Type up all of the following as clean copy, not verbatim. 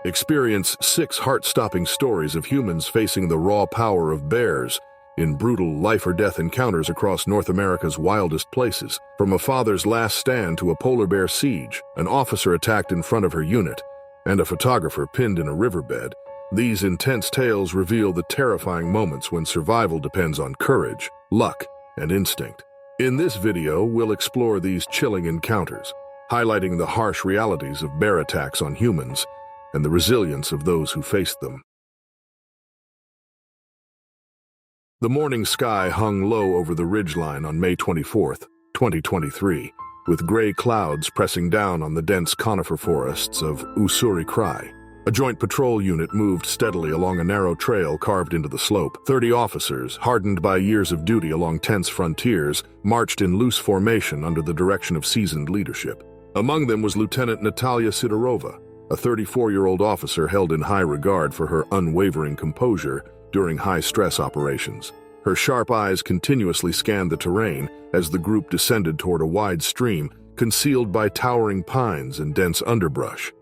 Experience 6 heart-stopping stories of humans facing the raw power of bears in brutal life-or-death encounters across North America's wildest places. From a father's last stand to a polar bear siege, an officer attacked in front of her unit, and a photographer pinned in a riverbed, these intense tales reveal the terrifying moments when survival depends on courage, luck, and instinct. In this video, we'll explore these chilling encounters, highlighting the harsh realities of bear attacks on humans and the resilience of those who faced them. The morning sky hung low over the ridgeline on May 24, 2023, with gray clouds pressing down on the dense conifer forests of Ussuri-Krai. A joint patrol unit moved steadily along a narrow trail carved into the slope. 30 officers, hardened by years of duty along tense frontiers, marched in loose formation under the direction of seasoned leadership. Among them was Lieutenant Natalia Sidorova, a 34-year-old officer held in high regard for her unwavering composure during high-stress operations. Her sharp eyes continuously scanned the terrain as the group descended toward a wide stream concealed by towering pines and dense underbrush.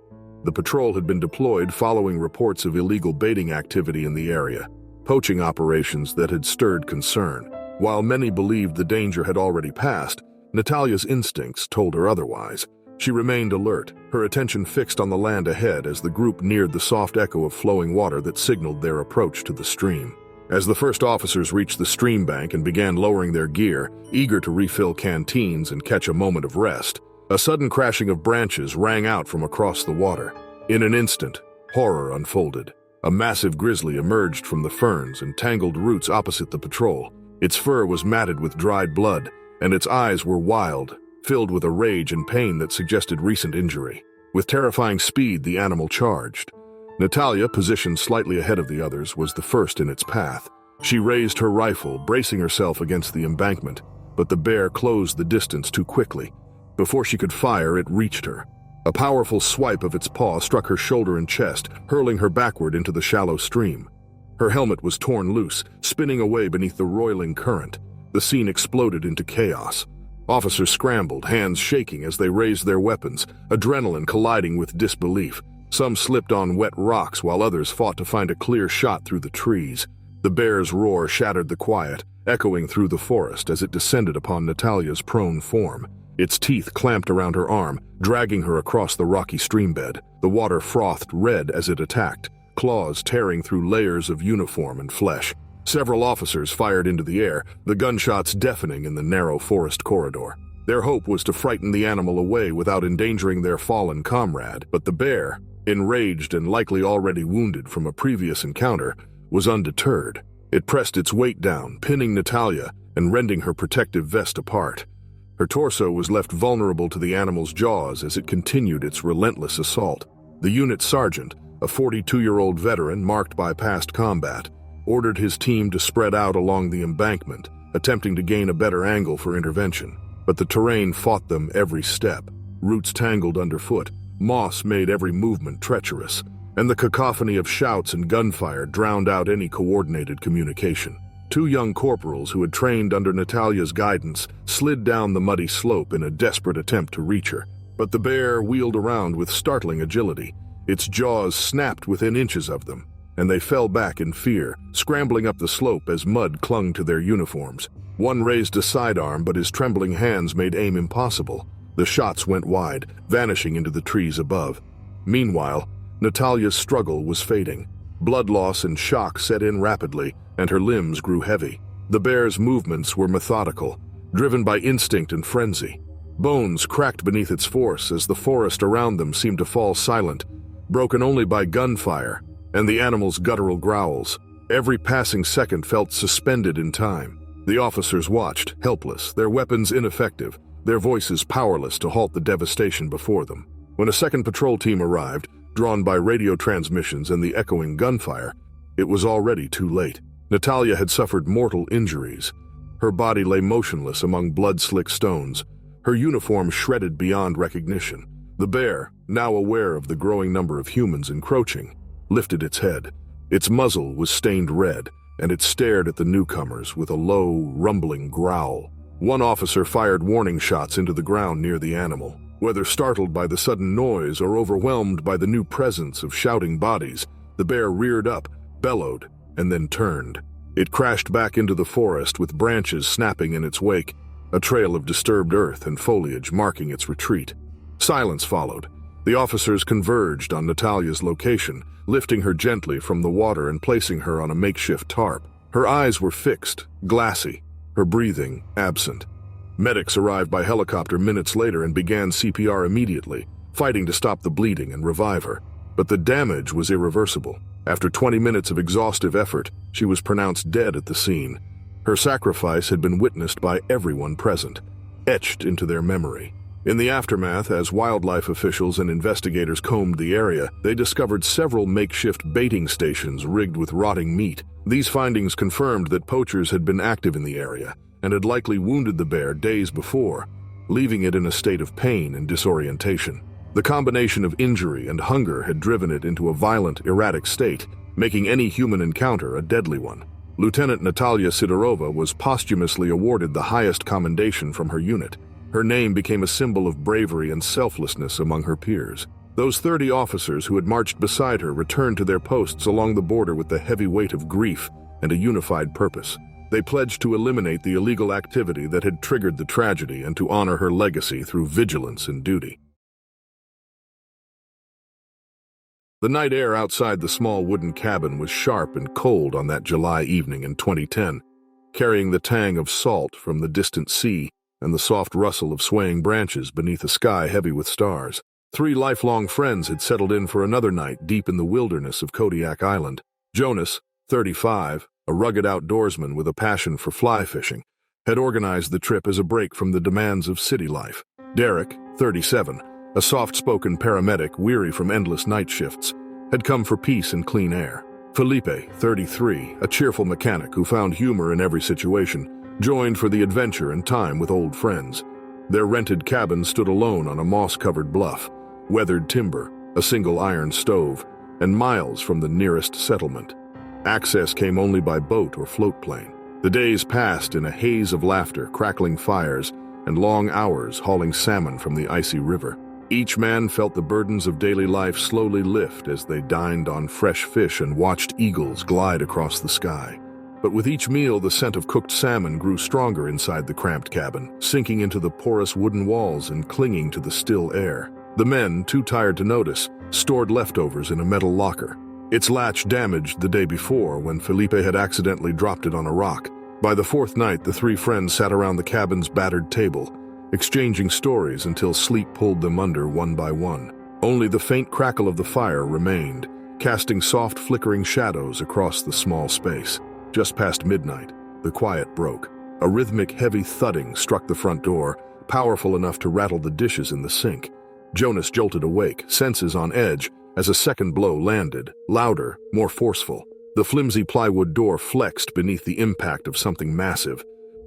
The patrol had been deployed following reports of illegal baiting activity in the area, poaching operations that had stirred concern. While many believed the danger had already passed, Natalia's instincts told her otherwise. She remained alert, her attention fixed on the land ahead as the group neared the soft echo of flowing water that signaled their approach to the stream. As the first officers reached the stream bank and began lowering their gear, eager to refill canteens and catch a moment of rest, a sudden crashing of branches rang out from across the water. In an instant, horror unfolded. A massive grizzly emerged from the ferns and tangled roots opposite the patrol. Its fur was matted with dried blood, and its eyes were wild, filled with a rage and pain that suggested recent injury. With terrifying speed, the animal charged. Natalia, positioned slightly ahead of the others, was the first in its path. She raised her rifle, bracing herself against the embankment, but the bear closed the distance too quickly. Before she could fire, it reached her. A powerful swipe of its paw struck her shoulder and chest, hurling her backward into the shallow stream. Her helmet was torn loose, spinning away beneath the roiling current. The scene exploded into chaos. Officers scrambled, hands shaking as they raised their weapons, adrenaline colliding with disbelief. Some slipped on wet rocks while others fought to find a clear shot through the trees. The bear's roar shattered the quiet, echoing through the forest as it descended upon Natalia's prone form. Its teeth clamped around her arm, dragging her across the rocky streambed. The water frothed red as it attacked, claws tearing through layers of uniform and flesh. Several officers fired into the air, the gunshots deafening in the narrow forest corridor. Their hope was to frighten the animal away without endangering their fallen comrade, but the bear, enraged and likely already wounded from a previous encounter, was undeterred. It pressed its weight down, pinning Natalia and rending her protective vest apart. Her torso was left vulnerable to the animal's jaws as it continued its relentless assault. The unit sergeant, a 42-year-old veteran marked by past combat, ordered his team to spread out along the embankment, attempting to gain a better angle for intervention. But the terrain fought them every step. Roots tangled underfoot, moss made every movement treacherous, and the cacophony of shouts and gunfire drowned out any coordinated communication. 2 young corporals who had trained under Natalia's guidance slid down the muddy slope in a desperate attempt to reach her. But the bear wheeled around with startling agility. Its jaws snapped within inches of them, and they fell back in fear, scrambling up the slope as mud clung to their uniforms. One raised a sidearm, but his trembling hands made aim impossible. The shots went wide, vanishing into the trees above. Meanwhile, Natalia's struggle was fading. Blood loss and shock set in rapidly, and her limbs grew heavy. The bear's movements were methodical, driven by instinct and frenzy. Bones cracked beneath its force as the forest around them seemed to fall silent, broken only by gunfire and the animal's guttural growls. Every passing second felt suspended in time. The officers watched, helpless, their weapons ineffective, their voices powerless to halt the devastation before them. When a second patrol team arrived, drawn by radio transmissions and the echoing gunfire, it was already too late. Natalia had suffered mortal injuries. Her body lay motionless among blood-slick stones, her uniform shredded beyond recognition. The bear, now aware of the growing number of humans encroaching, lifted its head. Its muzzle was stained red, and it stared at the newcomers with a low, rumbling growl. One officer fired warning shots into the ground near the animal. Whether startled by the sudden noise or overwhelmed by the new presence of shouting bodies, the bear reared up, bellowed, and then turned. It crashed back into the forest with branches snapping in its wake, a trail of disturbed earth and foliage marking its retreat. Silence followed. The officers converged on Natalia's location, lifting her gently from the water and placing her on a makeshift tarp. Her eyes were fixed, glassy, her breathing absent. Medics arrived by helicopter minutes later and began CPR immediately, fighting to stop the bleeding and revive her. But the damage was irreversible. After 20 minutes of exhaustive effort, she was pronounced dead at the scene. Her sacrifice had been witnessed by everyone present, etched into their memory. In the aftermath, as wildlife officials and investigators combed the area, they discovered several makeshift baiting stations rigged with rotting meat. These findings confirmed that poachers had been active in the area and had likely wounded the bear days before, leaving it in a state of pain and disorientation. The combination of injury and hunger had driven it into a violent, erratic state, making any human encounter a deadly one. Lieutenant Natalia Sidorova was posthumously awarded the highest commendation from her unit. Her name became a symbol of bravery and selflessness among her peers. Those 30 officers who had marched beside her returned to their posts along the border with the heavy weight of grief and a unified purpose. They pledged to eliminate the illegal activity that had triggered the tragedy and to honor her legacy through vigilance and duty. The night air outside the small wooden cabin was sharp and cold on that July evening in 2010, carrying the tang of salt from the distant sea and the soft rustle of swaying branches beneath a sky heavy with stars. 3 lifelong friends had settled in for another night deep in the wilderness of Kodiak Island. Jonas, 35, a rugged outdoorsman with a passion for fly fishing, had organized the trip as a break from the demands of city life. Derek, 37, a soft-spoken paramedic weary from endless night shifts, had come for peace and clean air. Felipe, 33, a cheerful mechanic who found humor in every situation, joined for the adventure and time with old friends. Their rented cabin stood alone on a moss-covered bluff, weathered timber, a single iron stove, and miles from the nearest settlement. Access came only by boat or float plane. The days passed in a haze of laughter, crackling fires, and long hours hauling salmon from the icy river. Each man felt the burdens of daily life slowly lift as they dined on fresh fish and watched eagles glide across the sky. But with each meal, the scent of cooked salmon grew stronger inside the cramped cabin, sinking into the porous wooden walls and clinging to the still air. The men, too tired to notice, stored leftovers in a metal locker. Its latch damaged the day before when Felipe had accidentally dropped it on a rock. By the 4th night, the 3 friends sat around the cabin's battered table, exchanging stories until sleep pulled them under one by one. Only the faint crackle of the fire remained, casting soft flickering shadows across the small space. Just past midnight, the quiet broke. A rhythmic, heavy thudding struck the front door, powerful enough to rattle the dishes in the sink. Jonas jolted awake, senses on edge, as a second blow landed, louder, more forceful. The flimsy plywood door flexed beneath the impact of something massive.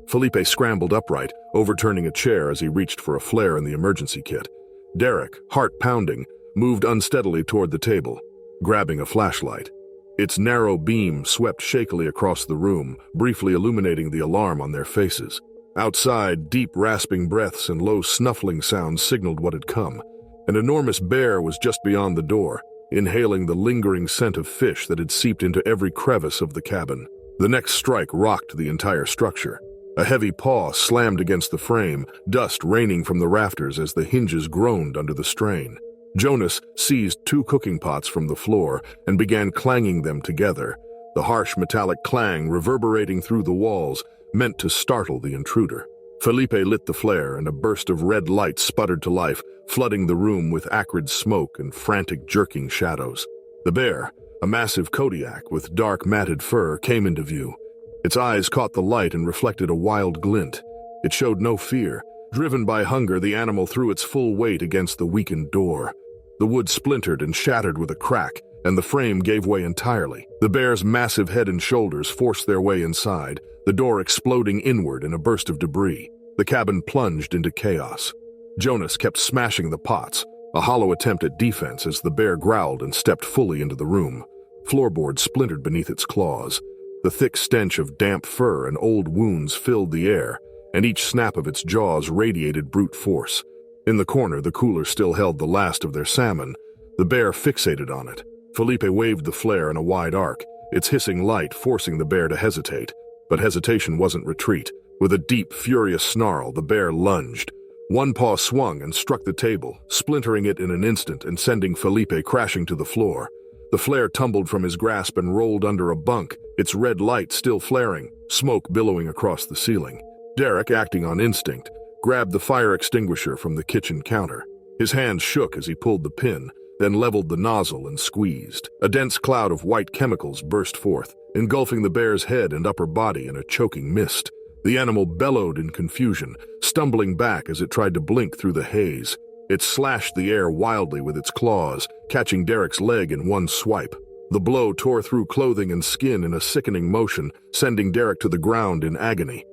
Felipe scrambled upright, overturning a chair as he reached for a flare in the emergency kit. Derek, heart pounding, moved unsteadily toward the table, grabbing a flashlight. Its narrow beam swept shakily across the room, briefly illuminating the alarm on their faces. Outside, deep rasping breaths and low snuffling sounds signaled what had come. An enormous bear was just beyond the door, inhaling the lingering scent of fish that had seeped into every crevice of the cabin. The next strike rocked the entire structure. A heavy paw slammed against the frame, dust raining from the rafters as the hinges groaned under the strain. Jonas seized 2 cooking pots from the floor and began clanging them together, the harsh metallic clang reverberating through the walls, meant to startle the intruder. Felipe lit the flare and a burst of red light sputtered to life, flooding the room with acrid smoke and frantic jerking shadows. The bear, a massive Kodiak with dark matted fur, came into view. Its eyes caught the light and reflected a wild glint. It showed no fear. Driven by hunger, the animal threw its full weight against the weakened door. The wood splintered and shattered with a crack, and the frame gave way entirely. The bear's massive head and shoulders forced their way inside, the door exploding inward in a burst of debris. The cabin plunged into chaos. Jonas kept smashing the pots, a hollow attempt at defense as the bear growled and stepped fully into the room. Floorboards splintered beneath its claws. The thick stench of damp fur and old wounds filled the air, and each snap of its jaws radiated brute force. In the corner, the cooler still held the last of their salmon. The bear fixated on it. Felipe waved the flare in a wide arc, its hissing light forcing the bear to hesitate. But hesitation wasn't retreat. With a deep, furious snarl, the bear lunged. One paw swung and struck the table, splintering it in an instant and sending Felipe crashing to the floor. The flare tumbled from his grasp and rolled under a bunk, its red light still flaring, smoke billowing across the ceiling. Derek, acting on instinct, grabbed the fire extinguisher from the kitchen counter. His hands shook as he pulled the pin, then leveled the nozzle and squeezed. A dense cloud of white chemicals burst forth, engulfing the bear's head and upper body in a choking mist. The animal bellowed in confusion, stumbling back as it tried to blink through the haze. It slashed the air wildly with its claws, catching Derek's leg in one swipe. The blow tore through clothing and skin in a sickening motion, sending Derek to the ground in agony.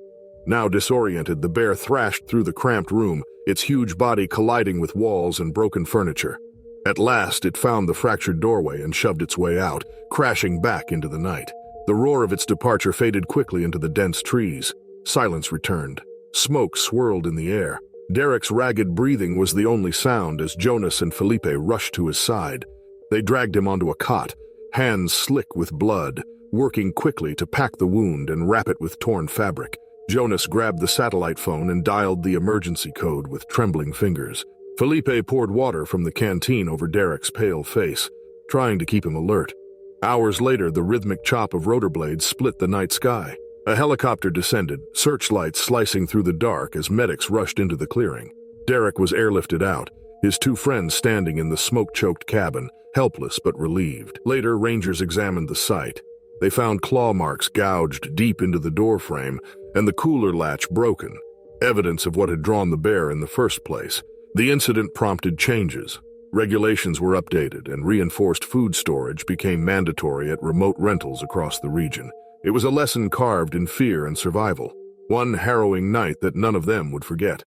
Now disoriented, the bear thrashed through the cramped room, its huge body colliding with walls and broken furniture. At last, it found the fractured doorway and shoved its way out, crashing back into the night. The roar of its departure faded quickly into the dense trees. Silence returned. Smoke swirled in the air. Derek's ragged breathing was the only sound as Jonas and Felipe rushed to his side. They dragged him onto a cot, hands slick with blood, working quickly to pack the wound and wrap it with torn fabric. Jonas grabbed the satellite phone and dialed the emergency code with trembling fingers. Felipe poured water from the canteen over Derek's pale face, trying to keep him alert. Hours later, the rhythmic chop of rotor blades split the night sky. A helicopter descended, searchlights slicing through the dark as medics rushed into the clearing. Derek was airlifted out, his two friends standing in the smoke-choked cabin, helpless but relieved. Later, rangers examined the site. They found claw marks gouged deep into the doorframe and the cooler latch broken, evidence of what had drawn the bear in the first place. The incident prompted changes. Regulations were updated and reinforced food storage became mandatory at remote rentals across the region. It was a lesson carved in fear and survival, one harrowing night that none of them would forget.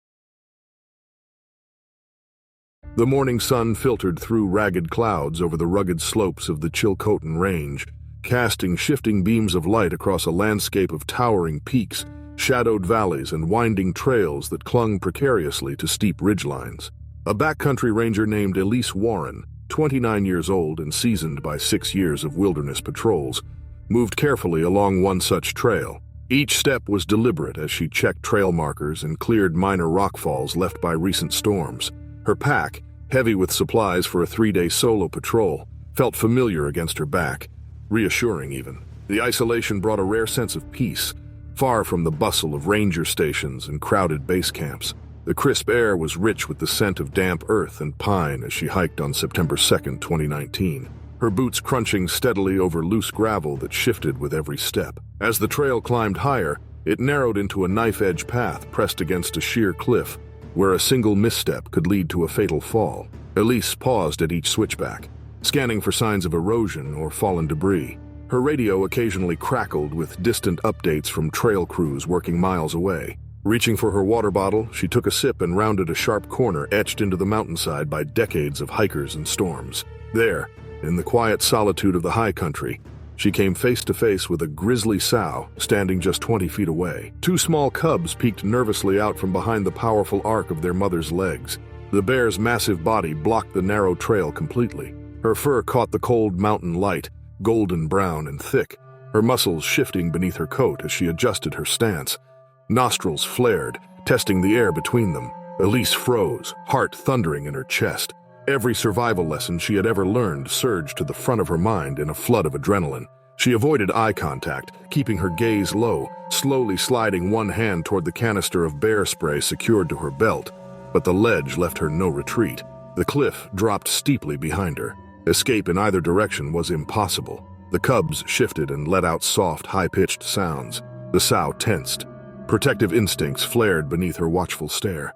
The morning sun filtered through ragged clouds over the rugged slopes of the Chilcotin Range, casting shifting beams of light across a landscape of towering peaks, shadowed valleys, and winding trails that clung precariously to steep ridgelines. A backcountry ranger named Elise Warren, 29 years old and seasoned by 6 years of wilderness patrols, moved carefully along one such trail. Each step was deliberate as she checked trail markers and cleared minor rockfalls left by recent storms. Her pack, heavy with supplies for a 3-day solo patrol, felt familiar against her back, reassuring even. The isolation brought a rare sense of peace, far from the bustle of ranger stations and crowded base camps. The crisp air was rich with the scent of damp earth and pine as she hiked on September 2nd, 2019. Her boots crunching steadily over loose gravel that shifted with every step. As the trail climbed higher, it narrowed into a knife-edge path pressed against a sheer cliff, where a single misstep could lead to a fatal fall. Elise paused at each switchback, scanning for signs of erosion or fallen debris. Her radio occasionally crackled with distant updates from trail crews working miles away. Reaching for her water bottle, she took a sip and rounded a sharp corner etched into the mountainside by decades of hikers and storms. There, in the quiet solitude of the high country, she came face to face with a grizzly sow standing just 20 feet away. Two small cubs peeked nervously out from behind the powerful arc of their mother's legs. The bear's massive body blocked the narrow trail completely. Her fur caught the cold mountain light, golden brown and thick, her muscles shifting beneath her coat as she adjusted her stance. Nostrils flared, testing the air between them. Elise froze, heart thundering in her chest. Every survival lesson she had ever learned surged to the front of her mind in a flood of adrenaline. She avoided eye contact, keeping her gaze low, slowly sliding one hand toward the canister of bear spray secured to her belt. But the ledge left her no retreat. The cliff dropped steeply behind her. Escape in either direction was impossible. The cubs shifted and let out soft, high-pitched sounds. The sow tensed. Protective instincts flared beneath her watchful stare.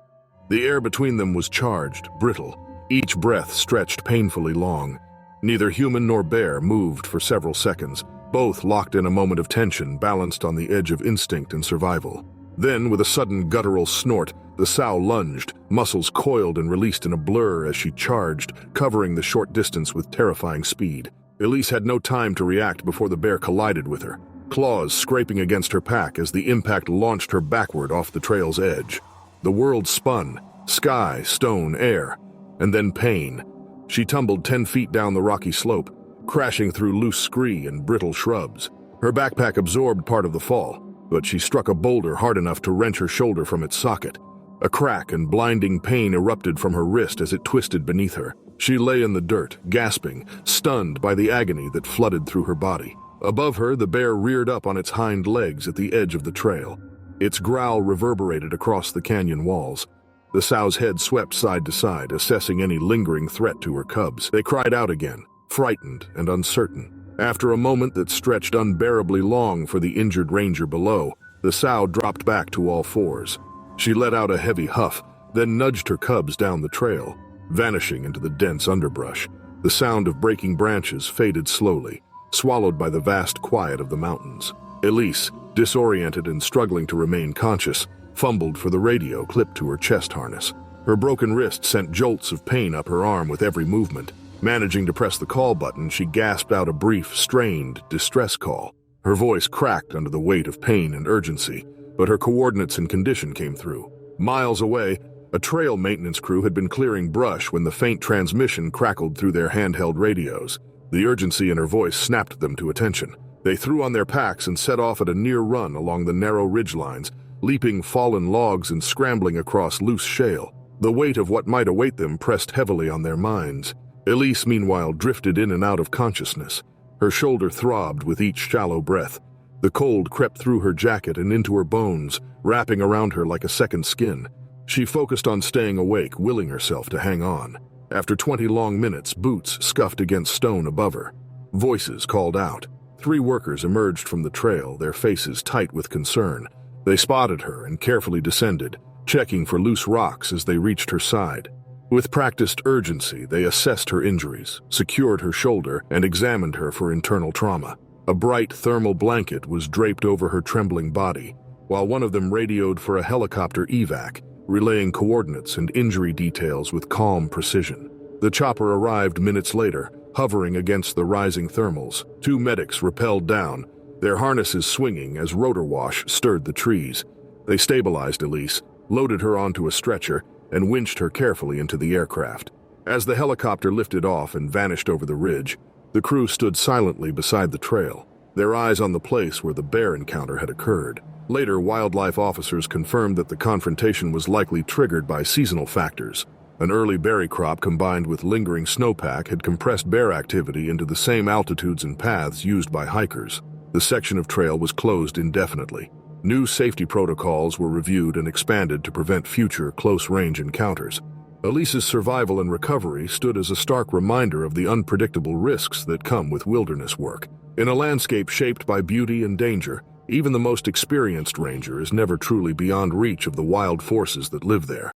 The air between them was charged, brittle. Each breath stretched painfully long. Neither human nor bear moved for several seconds, both locked in a moment of tension, balanced on the edge of instinct and survival. Then, with a sudden guttural snort, the sow lunged, muscles coiled and released in a blur as she charged, covering the short distance with terrifying speed. Elise had no time to react before the bear collided with her, claws scraping against her pack as the impact launched her backward off the trail's edge. The world spun, Sky, stone, air, and then pain. She tumbled 10 feet down the rocky slope, crashing through loose scree and brittle shrubs. Her backpack absorbed part of the fall, but she struck a boulder hard enough to wrench her shoulder from its socket. A crack and blinding pain erupted from her wrist as it twisted beneath her. She lay in the dirt, gasping, stunned by the agony that flooded through her body. Above her, the bear reared up on its hind legs at the edge of the trail. Its growl reverberated across the canyon walls. The sow's head swept side to side, assessing any lingering threat to her cubs. They cried out again, frightened and uncertain. After a moment that stretched unbearably long for the injured ranger below, the sow dropped back to all fours. She let out a heavy huff, then nudged her cubs down the trail, vanishing into the dense underbrush. The sound of breaking branches faded slowly, swallowed by the vast quiet of the mountains. Elise, disoriented and struggling to remain conscious, fumbled for the radio clipped to her chest harness. Her broken wrist sent jolts of pain up her arm with every movement. Managing to press the call button, she gasped out a brief, strained distress call. Her voice cracked under the weight of pain and urgency, but her coordinates and condition came through. Miles away, a trail maintenance crew had been clearing brush when the faint transmission crackled through their handheld radios. The urgency in her voice snapped them to attention. They threw on their packs and set off at a near run along the narrow ridgelines, leaping fallen logs and scrambling across loose shale. The weight of what might await them pressed heavily on their minds. Elise, meanwhile, drifted in and out of consciousness. Her shoulder throbbed with each shallow breath. The cold crept through her jacket and into her bones, wrapping around her like a second skin. She focused on staying awake, willing herself to hang on. After 20 long minutes, boots scuffed against stone above her. Voices called out. 3 workers emerged from the trail, their faces tight with concern. They spotted her and carefully descended, checking for loose rocks as they reached her side. With practiced urgency, they assessed her injuries, secured her shoulder, and examined her for internal trauma. A bright thermal blanket was draped over her trembling body, while one of them radioed for a helicopter evac, relaying coordinates and injury details with calm precision. The chopper arrived minutes later, hovering against the rising thermals. 2 medics rappelled down, their harnesses swinging as rotor wash stirred the trees. They stabilized Elise, loaded her onto a stretcher, and winched her carefully into the aircraft. As the helicopter lifted off and vanished over the ridge, the crew stood silently beside the trail, their eyes on the place where the bear encounter had occurred. Later, wildlife officers confirmed that the confrontation was likely triggered by seasonal factors. An early berry crop combined with lingering snowpack had compressed bear activity into the same altitudes and paths used by hikers. The section of trail was closed indefinitely. New safety protocols were reviewed and expanded to prevent future close-range encounters. Elise's survival and recovery stood as a stark reminder of the unpredictable risks that come with wilderness work. In a landscape shaped by beauty and danger, even the most experienced ranger is never truly beyond reach of the wild forces that live there.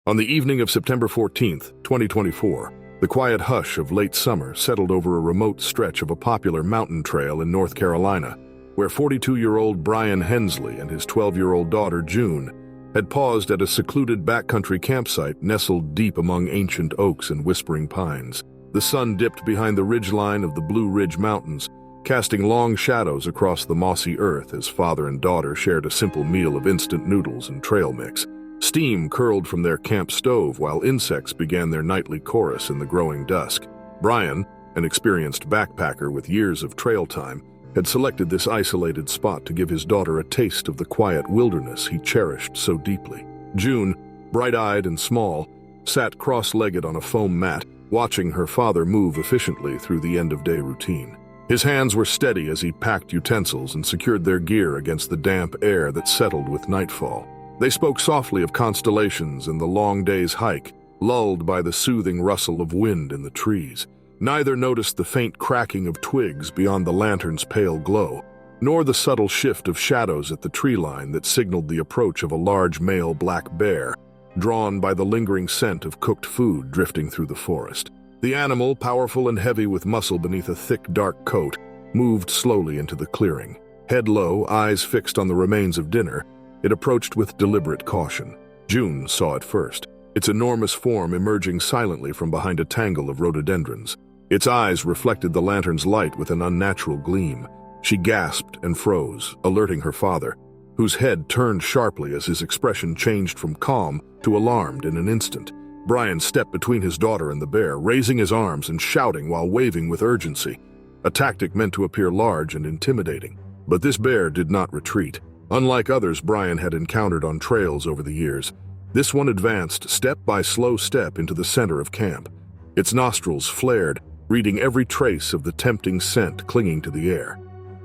On the evening of September 14, 2024, the quiet hush of late summer settled over a remote stretch of a popular mountain trail in North Carolina, where 42-year-old Brian Hensley and his 12-year-old daughter, June, had paused at a secluded backcountry campsite nestled deep among ancient oaks and whispering pines. The sun dipped behind the ridgeline of the Blue Ridge Mountains, casting long shadows across the mossy earth as father and daughter shared a simple meal of instant noodles and trail mix. Steam curled from their camp stove while insects began their nightly chorus in the growing dusk. Brian, an experienced backpacker with years of trail time, had selected this isolated spot to give his daughter a taste of the quiet wilderness he cherished so deeply. June, bright-eyed and small, sat cross-legged on a foam mat, watching her father move efficiently through the end-of-day routine. His hands were steady as he packed utensils and secured their gear against the damp air that settled with nightfall. They spoke softly of constellations and the long day's hike, lulled by the soothing rustle of wind in the trees. Neither noticed the faint cracking of twigs beyond the lantern's pale glow, nor the subtle shift of shadows at the tree line that signaled the approach of a large male black bear, drawn by the lingering scent of cooked food drifting through the forest. The animal, powerful and heavy with muscle beneath a thick, dark coat, moved slowly into the clearing. Head low, eyes fixed on the remains of dinner, it approached with deliberate caution. June saw it first, its enormous form emerging silently from behind a tangle of rhododendrons. Its eyes reflected the lantern's light with an unnatural gleam. She gasped and froze, alerting her father. whose head turned sharply as his expression changed from calm to alarmed in an instant. Brian stepped between his daughter and the bear, raising his arms and shouting while waving with urgency, a tactic meant to appear large and intimidating. But this bear did not retreat. Unlike others Brian had encountered on trails over the years, this one advanced step by slow step into the center of camp. Its nostrils flared, reading every trace of the tempting scent clinging to the air.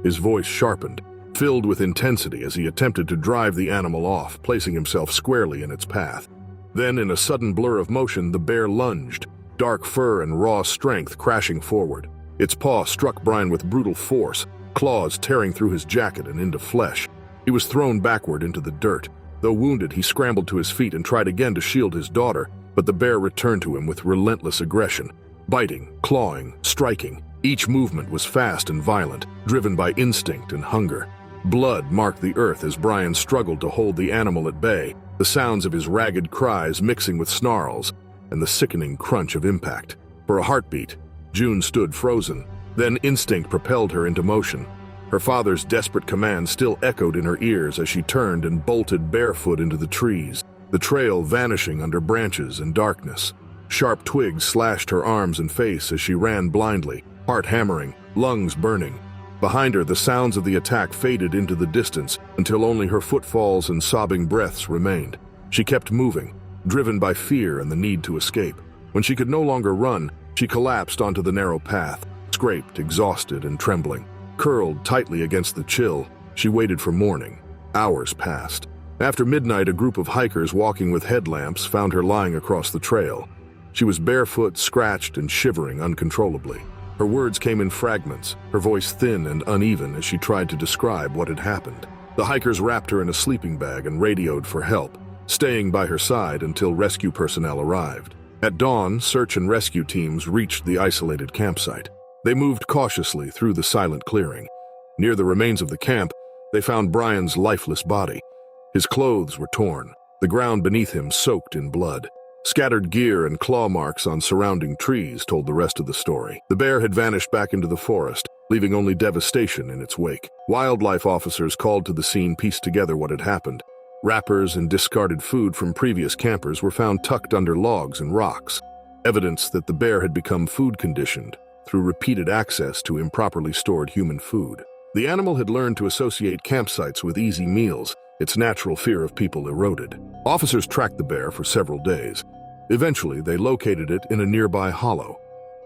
His voice sharpened, filled with intensity as he attempted to drive the animal off, placing himself squarely in its path. Then, in a sudden blur of motion, the bear lunged, dark fur and raw strength crashing forward. Its paw struck Brian with brutal force, claws tearing through his jacket and into flesh. He was thrown backward into the dirt. Though wounded, he scrambled to his feet and tried again to shield his daughter, but the bear returned to him with relentless aggression, biting, clawing, striking. Each movement was fast and violent, driven by instinct and hunger. Blood marked the earth as Brian struggled to hold the animal at bay, the sounds of his ragged cries mixing with snarls and the sickening crunch of impact. For a heartbeat, June stood frozen. Then instinct propelled her into motion. Her father's desperate command still echoed in her ears as she turned and bolted barefoot into the trees, the trail vanishing under branches and darkness. Sharp twigs slashed her arms and face as she ran blindly, heart hammering, lungs burning. Behind her, the sounds of the attack faded into the distance until only her footfalls and sobbing breaths remained. She kept moving, driven by fear and the need to escape. When she could no longer run, she collapsed onto the narrow path, scraped, exhausted and trembling. Curled tightly against the chill, she waited for morning. Hours passed. After midnight, a group of hikers walking with headlamps found her lying across the trail. She was barefoot, scratched, and shivering uncontrollably. Her words came in fragments, her voice thin and uneven as she tried to describe what had happened. The hikers wrapped her in a sleeping bag and radioed for help, staying by her side until rescue personnel arrived. At dawn, search and rescue teams reached the isolated campsite. They moved cautiously through the silent clearing. Near the remains of the camp, they found Brian's lifeless body. His clothes were torn, the ground beneath him soaked in blood. Scattered gear and claw marks on surrounding trees told the rest of the story. The bear had vanished back into the forest, leaving only devastation in its wake. Wildlife officers called to the scene pieced together what had happened. Wrappers and discarded food from previous campers were found tucked under logs and rocks, evidence that the bear had become food-conditioned through repeated access to improperly stored human food. The animal had learned to associate campsites with easy meals, its natural fear of people eroded. Officers tracked the bear for several days. Eventually, they located it in a nearby hollow.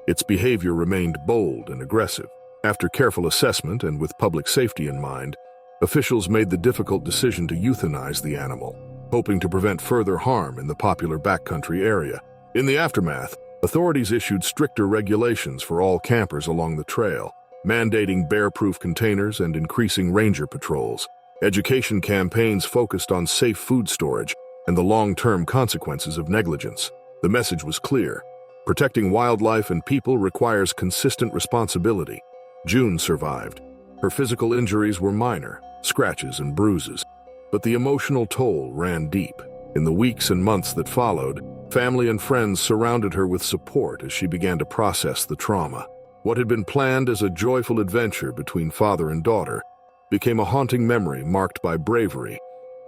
Its behavior remained bold and aggressive. After careful assessment and with public safety in mind, officials made the difficult decision to euthanize the animal, hoping to prevent further harm in the popular backcountry area. In the aftermath, authorities issued stricter regulations for all campers along the trail, mandating bear-proof containers and increasing ranger patrols. Education campaigns focused on safe food storage and the long-term consequences of negligence. The message was clear. Protecting wildlife and people requires consistent responsibility. June survived. Her physical injuries were minor, scratches and bruises, but the emotional toll ran deep. In the weeks and months that followed, family and friends surrounded her with support as she began to process the trauma. What had been planned as a joyful adventure between father and daughter became a haunting memory marked by bravery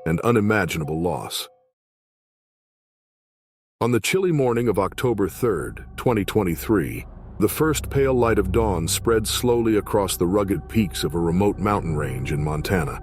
and unimaginable loss. On the chilly morning of October 3rd, 2023, the first pale light of dawn spread slowly across the rugged peaks of a remote mountain range in Montana,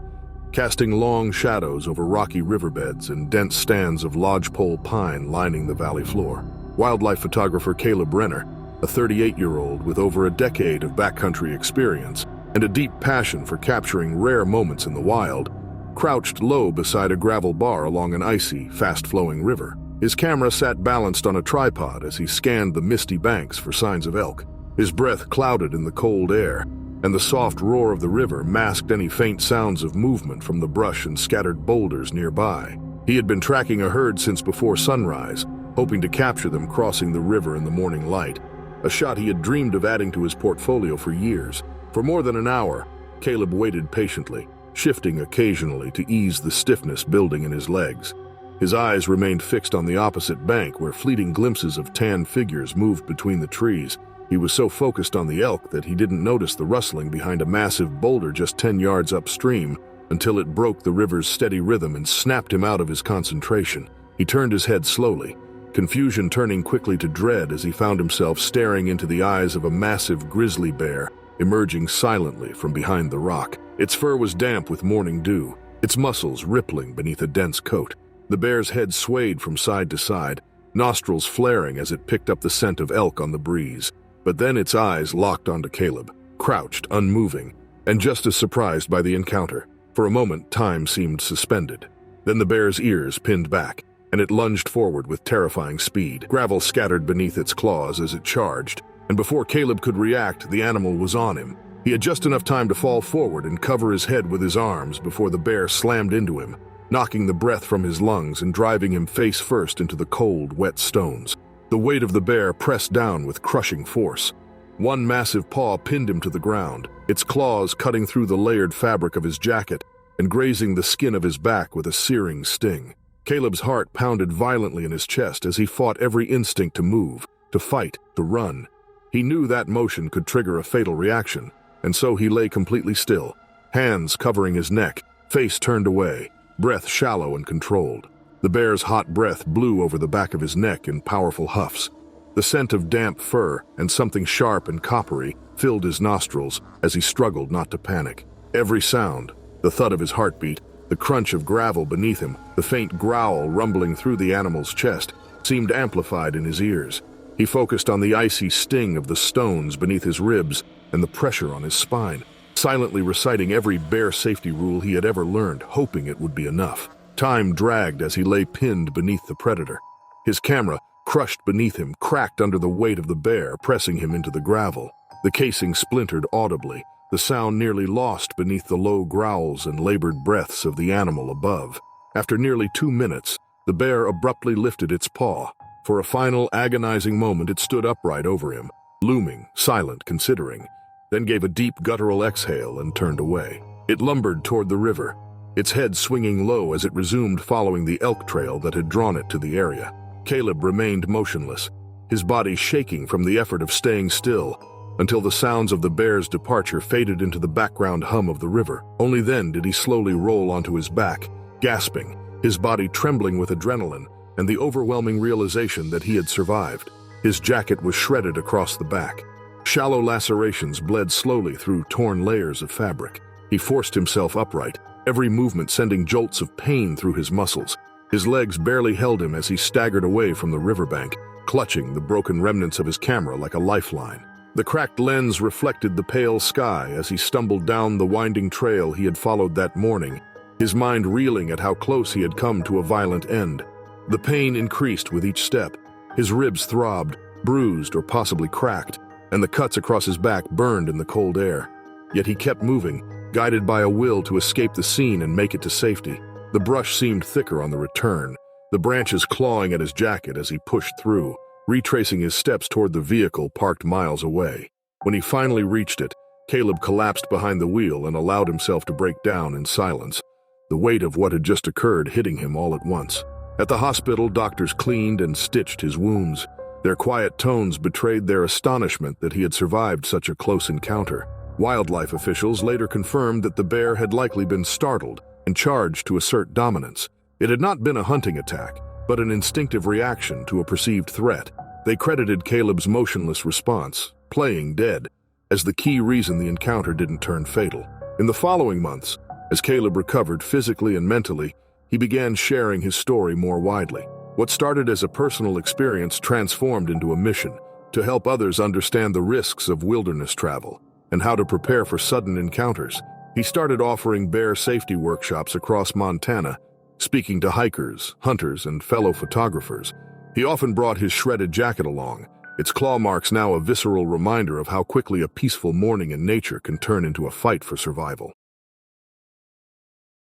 casting long shadows over rocky riverbeds and dense stands of lodgepole pine lining the valley floor. Wildlife photographer Caleb Renner, a 38-year-old with over a decade of backcountry experience and a deep passion for capturing rare moments in the wild, crouched low beside a gravel bar along an icy, fast-flowing river. His camera sat balanced on a tripod as he scanned the misty banks for signs of elk. His breath clouded in the cold air, and the soft roar of the river masked any faint sounds of movement from the brush and scattered boulders nearby. He had been tracking a herd since before sunrise, hoping to capture them crossing the river in the morning light, a shot he had dreamed of adding to his portfolio for years. For more than an hour, Caleb waited patiently, shifting occasionally to ease the stiffness building in his legs. His eyes remained fixed on the opposite bank where fleeting glimpses of tan figures moved between the trees. He was so focused on the elk that he didn't notice the rustling behind a massive boulder just 10 yards upstream, until it broke the river's steady rhythm and snapped him out of his concentration. He turned his head slowly, confusion turning quickly to dread as he found himself staring into the eyes of a massive grizzly bear emerging silently from behind the rock. Its fur was damp with morning dew, its muscles rippling beneath a dense coat. The bear's head swayed from side to side, nostrils flaring as it picked up the scent of elk on the breeze. But then its eyes locked onto Caleb, crouched, unmoving, and just as surprised by the encounter. For a moment, time seemed suspended. Then the bear's ears pinned back, and it lunged forward with terrifying speed. Gravel scattered beneath its claws as it charged, and before Caleb could react, the animal was on him. He had just enough time to fall forward and cover his head with his arms before the bear slammed into him, knocking the breath from his lungs and driving him face first into the cold, wet stones. The weight of the bear pressed down with crushing force. One massive paw pinned him to the ground, its claws cutting through the layered fabric of his jacket and grazing the skin of his back with a searing sting. Caleb's heart pounded violently in his chest as he fought every instinct to move, to fight, to run. He knew that motion could trigger a fatal reaction, and so he lay completely still, hands covering his neck, face turned away, breath shallow and controlled. The bear's hot breath blew over the back of his neck in powerful huffs. The scent of damp fur and something sharp and coppery filled his nostrils as he struggled not to panic. Every sound, the thud of his heartbeat, the crunch of gravel beneath him, the faint growl rumbling through the animal's chest, seemed amplified in his ears. He focused on the icy sting of the stones beneath his ribs and the pressure on his spine, silently reciting every bear safety rule he had ever learned, hoping it would be enough. Time dragged as he lay pinned beneath the predator. His camera, crushed beneath him, cracked under the weight of the bear, pressing him into the gravel. The casing splintered audibly, the sound nearly lost beneath the low growls and labored breaths of the animal above. After nearly 2 minutes, the bear abruptly lifted its paw. For a final agonizing moment, it stood upright over him, looming, silent, considering, then gave a deep guttural exhale and turned away. It lumbered toward the river, its head swinging low as it resumed following the elk trail that had drawn it to the area. Caleb remained motionless, his body shaking from the effort of staying still, until the sounds of the bear's departure faded into the background hum of the river. Only then did he slowly roll onto his back, gasping, his body trembling with adrenaline and the overwhelming realization that he had survived. His jacket was shredded across the back. Shallow lacerations bled slowly through torn layers of fabric. He forced himself upright, every movement sending jolts of pain through his muscles. His legs barely held him as he staggered away from the riverbank, clutching the broken remnants of his camera like a lifeline. The cracked lens reflected the pale sky as he stumbled down the winding trail he had followed that morning, his mind reeling at how close he had come to a violent end. The pain increased with each step. His ribs throbbed, bruised or possibly cracked, and the cuts across his back burned in the cold air. Yet he kept moving, guided by a will to escape the scene and make it to safety. The brush seemed thicker on the return, the branches clawing at his jacket as he pushed through, retracing his steps toward the vehicle parked miles away. When he finally reached it, Caleb collapsed behind the wheel and allowed himself to break down in silence, the weight of what had just occurred hitting him all at once. At the hospital, doctors cleaned and stitched his wounds. Their quiet tones betrayed their astonishment that he had survived such a close encounter. Wildlife officials later confirmed that the bear had likely been startled and charged to assert dominance. It had not been a hunting attack, but an instinctive reaction to a perceived threat. They credited Caleb's motionless response, playing dead, as the key reason the encounter didn't turn fatal. In the following months, as Caleb recovered physically and mentally, he began sharing his story more widely. What started as a personal experience transformed into a mission to help others understand the risks of wilderness travel and how to prepare for sudden encounters. He started offering bear safety workshops across Montana, speaking to hikers, hunters, and fellow photographers. He often brought his shredded jacket along, its claw marks now a visceral reminder of how quickly a peaceful morning in nature can turn into a fight for survival.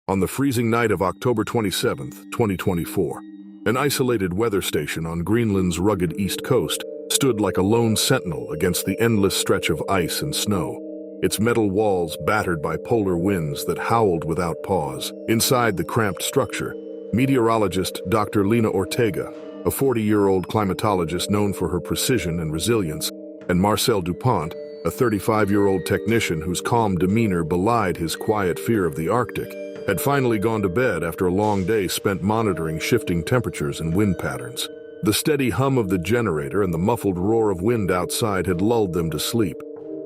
On the freezing night of October 27, 2024, an isolated weather station on Greenland's rugged east coast stood like a lone sentinel against the endless stretch of ice and snow, its metal walls battered by polar winds that howled without pause. Inside the cramped structure, meteorologist Dr. Lena Ortega, a 40-year-old climatologist known for her precision and resilience, and Marcel Dupont, a 35-year-old technician whose calm demeanor belied his quiet fear of the Arctic, had finally gone to bed after a long day spent monitoring shifting temperatures and wind patterns. The steady hum of the generator and the muffled roar of wind outside had lulled them to sleep,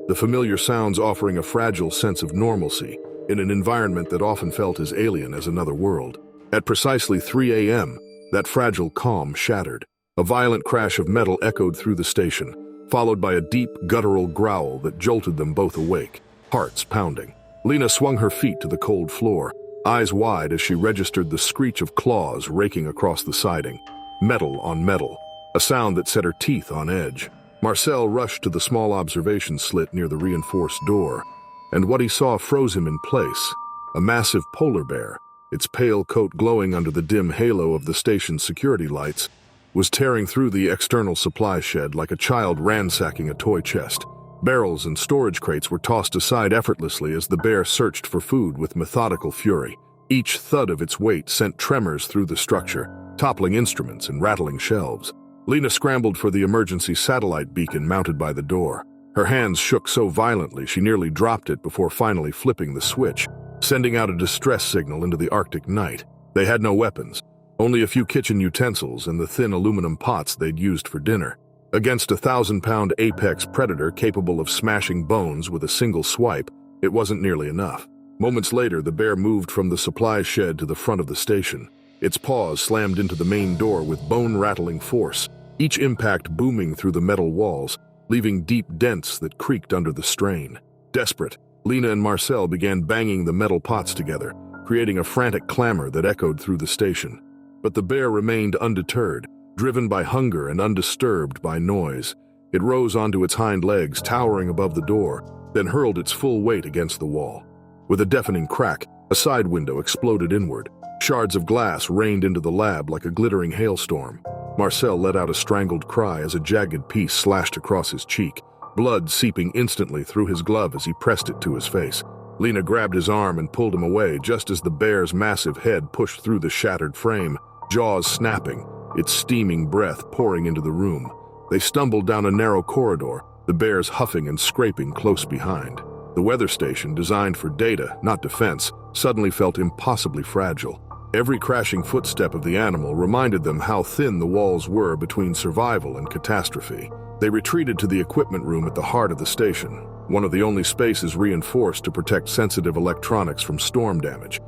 the familiar sounds offering a fragile sense of normalcy in an environment that often felt as alien as another world. At precisely 3 a.m., that fragile calm shattered. A violent crash of metal echoed through the station, followed by a deep, guttural growl that jolted them both awake, hearts pounding. Lena swung her feet to the cold floor, eyes wide as she registered the screech of claws raking across the siding. Metal on metal, a sound that set her teeth on edge. Marcel rushed to the small observation slit near the reinforced door, and what he saw froze him in place. A massive polar bear, its pale coat glowing under the dim halo of the station's security lights, was tearing through the external supply shed like a child ransacking a toy chest. Barrels and storage crates were tossed aside effortlessly as the bear searched for food with methodical fury. Each thud of its weight sent tremors through the structure, toppling instruments and rattling shelves. Lena scrambled for the emergency satellite beacon mounted by the door. Her hands shook so violently she nearly dropped it before finally flipping the switch, sending out a distress signal into the Arctic night. They had no weapons, only a few kitchen utensils and the thin aluminum pots they'd used for dinner. Against a 1,000-pound apex predator capable of smashing bones with a single swipe, it wasn't nearly enough. Moments later, the bear moved from the supply shed to the front of the station. Its paws slammed into the main door with bone-rattling force, each impact booming through the metal walls, leaving deep dents that creaked under the strain. Desperate, Lena and Marcel began banging the metal pots together, creating a frantic clamor that echoed through the station. But the bear remained undeterred, driven by hunger and undisturbed by noise. It rose onto its hind legs, towering above the door, then hurled its full weight against the wall. With a deafening crack, a side window exploded inward. Shards of glass rained into the lab like a glittering hailstorm. Marcel let out a strangled cry as a jagged piece slashed across his cheek, blood seeping instantly through his glove as he pressed it to his face. Lena grabbed his arm and pulled him away just as the bear's massive head pushed through the shattered frame, jaws snapping, its steaming breath pouring into the room. They stumbled down a narrow corridor, the bears huffing and scraping close behind. The weather station, designed for data, not defense, suddenly felt impossibly fragile. Every crashing footstep of the animal reminded them how thin the walls were between survival and catastrophe. They retreated to the equipment room at the heart of the station, one of the only spaces reinforced to protect sensitive electronics from storm damage,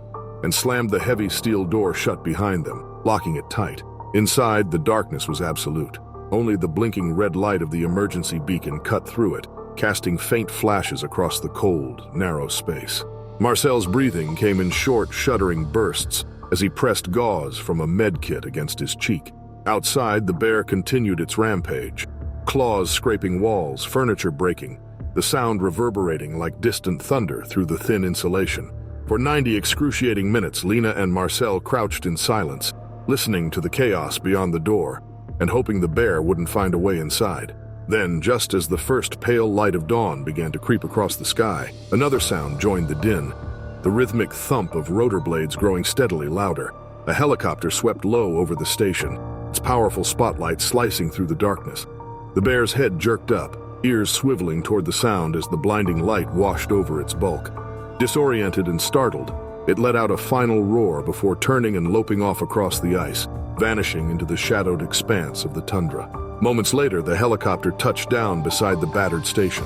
and slammed the heavy steel door shut behind them, locking it tight. Inside, the darkness was absolute. Only the blinking red light of the emergency beacon cut through it, casting faint flashes across the cold, narrow space. Marcel's breathing came in short, shuddering bursts as he pressed gauze from a med kit against his cheek. Outside, the bear continued its rampage, claws scraping walls, furniture breaking, the sound reverberating like distant thunder through the thin insulation. For 90 excruciating minutes, Lena and Marcel crouched in silence, listening to the chaos beyond the door and hoping the bear wouldn't find a way inside. Then, just as the first pale light of dawn began to creep across the sky, another sound joined the din, the rhythmic thump of rotor blades growing steadily louder. A helicopter swept low over the station, its powerful spotlight slicing through the darkness. The bear's head jerked up, ears swiveling toward the sound as the blinding light washed over its bulk. Disoriented and startled, it let out a final roar before turning and loping off across the ice, vanishing into the shadowed expanse of the tundra. Moments later, the helicopter touched down beside the battered station.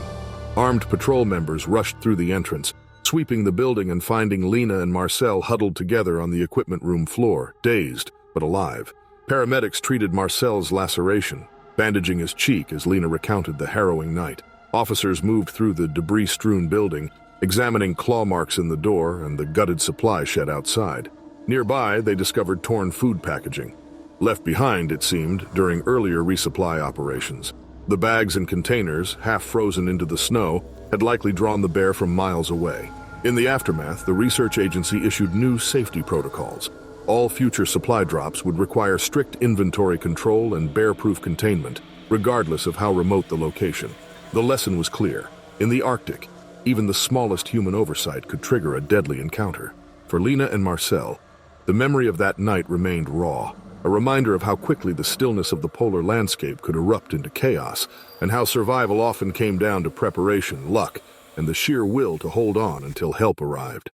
Armed patrol members rushed through the entrance, sweeping the building and finding Lena and Marcel huddled together on the equipment room floor, dazed but alive. Paramedics treated Marcel's laceration, bandaging his cheek as Lena recounted the harrowing night. Officers moved through the debris-strewn building, examining claw marks in the door and the gutted supply shed outside. Nearby, they discovered torn food packaging, left behind, it seemed, during earlier resupply operations. The bags and containers, half frozen into the snow, had likely drawn the bear from miles away. In the aftermath, the research agency issued new safety protocols. All future supply drops would require strict inventory control and bear-proof containment, regardless of how remote the location. The lesson was clear. In the Arctic, even the smallest human oversight could trigger a deadly encounter. For Lena and Marcel, the memory of that night remained raw, a reminder of how quickly the stillness of the polar landscape could erupt into chaos, and how survival often came down to preparation, luck, and the sheer will to hold on until help arrived.